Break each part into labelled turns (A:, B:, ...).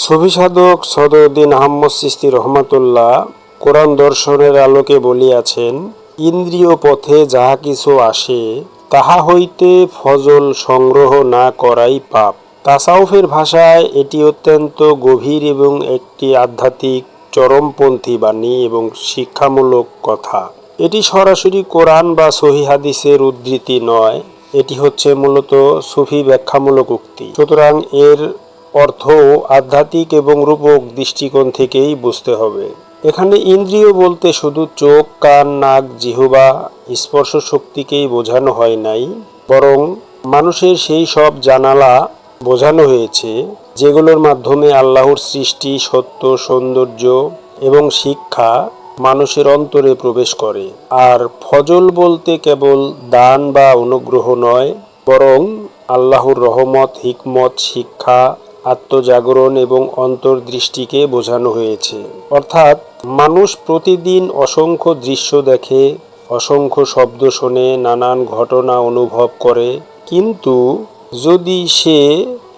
A: সুফি সাধক সদরুদ্দীন আহমদ চিশতি রহমাতুল্লাহ কোরআন দর্শনের আলোকে বলিয়াছেন, ইন্দ্রিয় পথে যাহা কিছু আসে তাহা হইতে ফজল সংগ্রহ না করাই পাপ। তাসাউফের ভাষায় এটি অত্যন্ত গভীর এবং একটি আধ্যাত্মিক চরমপন্থী বাণী এবং শিক্ষামূলক কথা। এটি সরাসরি কোরআন বা সহিহ হাদিসের উদ্ধৃতি নয়, এটি হচ্ছে মূলত সুফি ব্যাখ্যামূলক উক্তি। সুতরাং এর অর্থ আধ্যাত্মিক এবং রূপক দৃষ্টিকোণ থেকেই বুঝতে হবে। এখানে ইন্দ্রিয় বলতে শুধু চোখ, কান, নাক, জিহ্বা, স্পর্শ শক্তিকেই বোঝানো হয় নাই, বরং মানুষের সেই সব জানালা বোঝানো হয়েছে যেগুলোর মাধ্যমে আল্লাহর সৃষ্টি, সত্য, সৌন্দর্য এবং শিক্ষা মানুষের অন্তরে প্রবেশ করে। আর ফজল বলতে কেবল দান বা অনুগ্রহ নয়, বরং আল্লাহর রহমত, হিকমত, শিক্ষা, আত্মজাগরণ এবং অন্তর্দৃষ্টিকে বোঝানো হয়েছে। অর্থাৎ মানুষ প্রতিদিন অসংখ্য দৃশ্য দেখে, অসংখ্য শব্দ শোনে, নানান ঘটনা অনুভব করে, কিন্তু যদি সে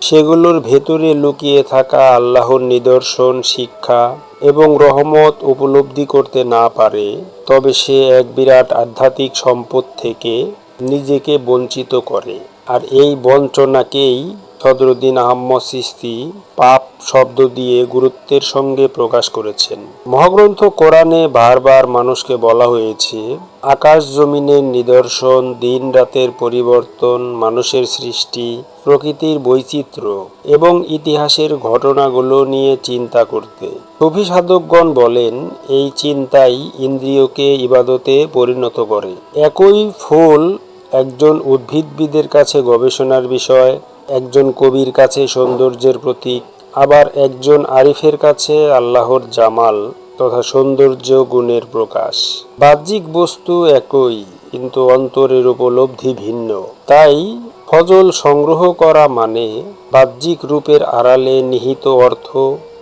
A: সেগুলোর ভেতরে লুকিয়ে থাকা আল্লাহর নিদর্শন, শিক্ষা এবং রহমত উপলব্ধি করতে না পারে, তবে সে এক বিরাট আধ্যাত্মিক সম্পদ থেকে নিজেকে বঞ্চিত করে। আর এই বঞ্চনাকেই সদরুদ্দীন আহমদ চিশতি পাপ শব্দ দিয়ে গুরুত্বের সঙ্গে প্রকাশ করেছেন। মহাগ্রন্থ কোরআনে বারবার মানুষকে বলা হয়েছে, আকাশ জমিনের নিদর্শন, দিন রাতের পরিবর্তন, মানুষের সৃষ্টি, প্রকৃতির বৈচিত্র্য এবং ইতিহাসের ঘটনাগুলো নিয়ে চিন্তা করতে। সুফি সাধকগণ বলেন, এই চিন্তাই ইন্দ্রিয়কে ইবাদতে পরিণত করে। একই ফুল একজন উদ্ভিদবিদের কাছে গবেষণার বিষয়, একজন কবির কাছে সৌন্দর্যের প্রতীক, আবার একজন আরিফের কাছে আল্লাহর জামাল তথা সৌন্দর্য গুণের প্রকাশ। বাহ্যিক বস্তু একই, কিন্তু অন্তরের উপলব্ধি ভিন্ন। তাই ফজল সংগ্রহ করা মানে বাহ্যিক রূপের আড়ালে নিহিত অর্থ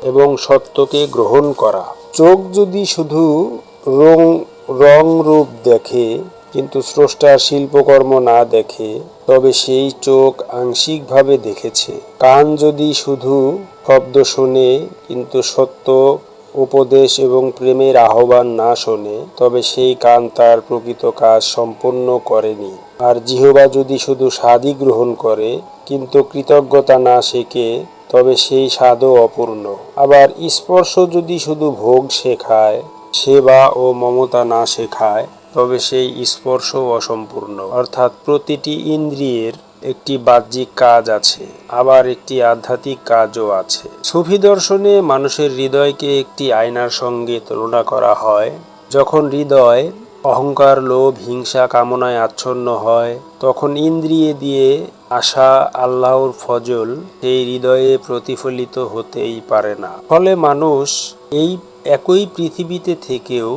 A: এবং সত্যকে গ্রহণ করা। চোখ যদি শুধু রং রূপ দেখে কিন্তু স্রষ্টার শিল্পকর্ম না দেখে, তবে সেই চোখ আংশিকভাবে দেখেছে। কান যদি শুধু শব্দ শোনে কিন্তু সত্য, উপদেশ এবং প্রেমের আহ্বান না শোনে, তবে সেই কান তার প্রকৃত কাজ সম্পন্ন করেনি। আর জিহ্বা যদি শুধু স্বাদই গ্রহণ করে কিন্তু কৃতজ্ঞতা না শেখে, তবে সেই স্বাদও অপূর্ণ। আবার স্পর্শ যদি শুধু ভোগ শেখায়, সেবা ও মমতা না শেখায়, তবে সেই স্পর্শও অসম্পূর্ণ। অর্থাৎ প্রতিটি ইন্দ্রিয়ের একটি বাহ্যিক কাজ আছে, আবার একটি আধ্যাত্মিক কাজও আছে। সুফি দর্শনে মানুষের হৃদয়কে একটি আয়নার সঙ্গে তুলনা করা হয়। যখন হৃদয় অহংকার, লোভ, হিংসা, কামনায় আচ্ছন্ন হয়, তখন ইন্দ্রিয়ে দিয়ে আসা আল্লাহর ফজল সেই হৃদয়ে প্রতিফলিত হতেই পারে না। ফলে মানুষ এই একই পৃথিবীতে থেকেও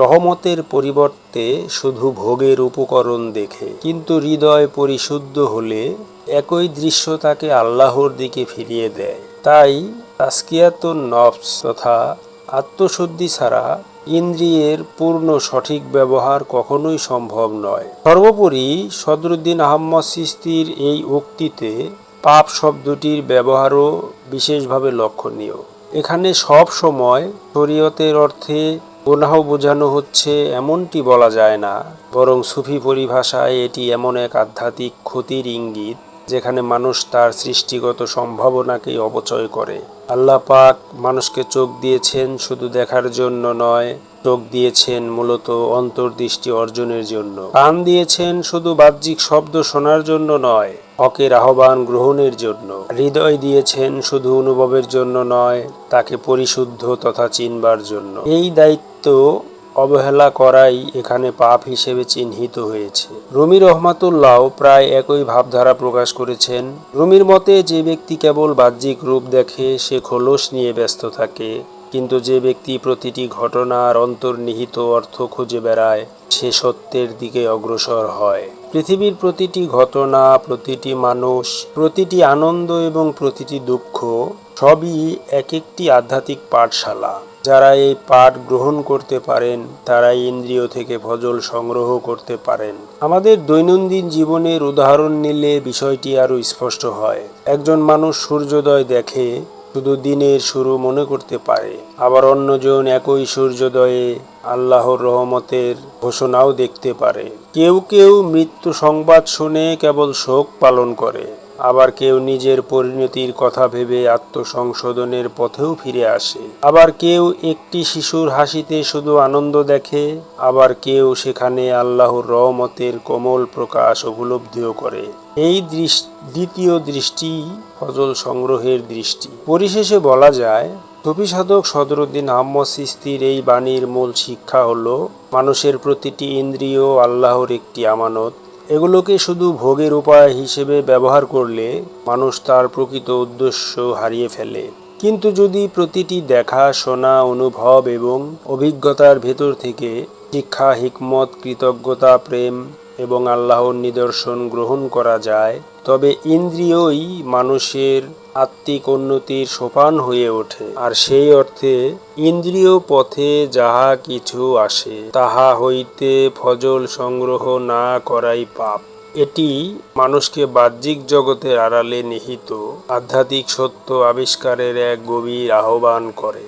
A: রহমতের পরিবর্তে শুধু ভোগের উপকরণ দেখে। কিন্তু হৃদয় পরিশুদ্ধ হলে একই দৃশ্য তাকে আল্লাহর দিকে ফিরিয়ে দেয়। তাই তাজকিয়াতুন নফস তথা আত্মশুদ্ধি ছাড়া ইন্দ্রিয়ের পূর্ণ সঠিক ব্যবহার কখনোই সম্ভব নয়। সর্বোপরি সদরুদ্দীন আহমদ চিশতির এই উক্তিতে পাপ শব্দটির ব্যবহারও বিশেষভাবে লক্ষণীয়। এখানে সব সময় শরীয়তের অর্থে গুনাহ বোঝানো হচ্ছে এমনটি বলা যায় না, বরং সুফি পরিভাষায় এটি এমন এক আধ্যাত্মিক ক্ষতির ইঙ্গিত যেখানে মানুষ তার সৃষ্টিগত সম্ভাবনাকেই অপচয় করে। আল্লাহ পাক মানুষকে চোখ দিয়েছেন শুধু দেখার জন্য নয়, চোখ দিয়েছেন মূলত অন্তর্দৃষ্টি অর্জনের জন্য। কান দিয়েছেন শুধু বাহ্যিক শব্দ শোনার জন্য নয়, হকের আহ্বান গ্রহণের জন্য। হৃদয় দিয়েছেন শুধু অনুভবের জন্য নয়, তাকে পরিশুদ্ধ তথা চিনবার জন্য। এই দায়িত্ব অবহেলা করাই এখানে পাপ হিসেবে চিহ্নিত হয়েছে। রুমি রহমাতুল্লাহ প্রায় একই ভাবধারা প্রকাশ করেছেন। রুমির মতে, যে ব্যক্তি কেবল বাহ্যিক রূপ দেখে সে খোলস নিয়ে ব্যস্ত থাকে, কিন্তু যে ব্যক্তি প্রতিটি ঘটনার অন্তর্নিহিত অর্থ খুঁজে বেড়ায় সে সত্যের দিকে অগ্রসর হয়। পৃথিবীর প্রতিটি ঘটনা, প্রতিটি মানুষ, প্রতিটি আনন্দ এবং প্রতিটি দুঃখ সবই এক একটি আধ্যাত্মিক পাঠশালা। যারা এই পাঠ গ্রহণ করতে পারেন তারাই ইন্দ্রিয় থেকে ফজল সংগ্রহ করতে পারেন। আমাদের দৈনন্দিন জীবনের উদাহরণ নিলে বিষয়টি আরো স্পষ্ট হয়। একজন মানুষ সূর্যোদয় দেখে শুধু দিনের শুরু মনে করতে পারে। আবার অন্যজন একই সূর্যোদয়ে আল্লাহর রহমতের ঘোষণাও দেখতে পারে। কেউ কেউ মৃত্যু সংবাদ শুনে কেবল শোক পালন করে, আবার কেউ নিজের পরিণতির কথা ভেবে আত্মসংশোধনের পথেও ফিরে আসে। আবার কেউ একটি শিশুর হাসিতে শুধু আনন্দ দেখে, আবার কেউ সেখানে আল্লাহর রহমতের কোমল প্রকাশ উপলব্ধিও করে। এই দ্বিতীয় দৃষ্টি ফজল সংগ্রহের দৃষ্টি। পরিশেষে বলা যায়, সুফি সাধক সদরুদ্দীন আহমদ চিশতীর এই বাণীর মূল শিক্ষা হলো, মানুষের প্রতিটি ইন্দ্রিয় আল্লাহর একটি আমানত। এগুলোকে শুধু ভোগের উপায় হিসেবে ব্যবহার করলে মানুষ তার প্রকৃত উদ্দেশ্য হারিয়ে ফেলে। কিন্তু যদি প্রতিটি দেখা, শোনা, অনুভব এবং অভিজ্ঞতার ভেতর থেকে শিক্ষা, হিকমত, কৃতজ্ঞতা, প্রেম এবং আল্লাহর নিদর্শন গ্রহণ করা যায়, তবে ইন্দ্রিয়ই মানুষের আত্মিক উন্নতির সোপান হয়ে ওঠে। আর সেই অর্থে ইন্দ্রিয় পথে যাহা কিছু আসে, তাহা হইতে ফজল সংগ্রহ না করাই পাপ। এটি মানুষকে বাহ্যিক জগতের আড়ালে নিহিত আধ্যাত্মিক সত্য আবিষ্কারের এক গভীর আহ্বান করে।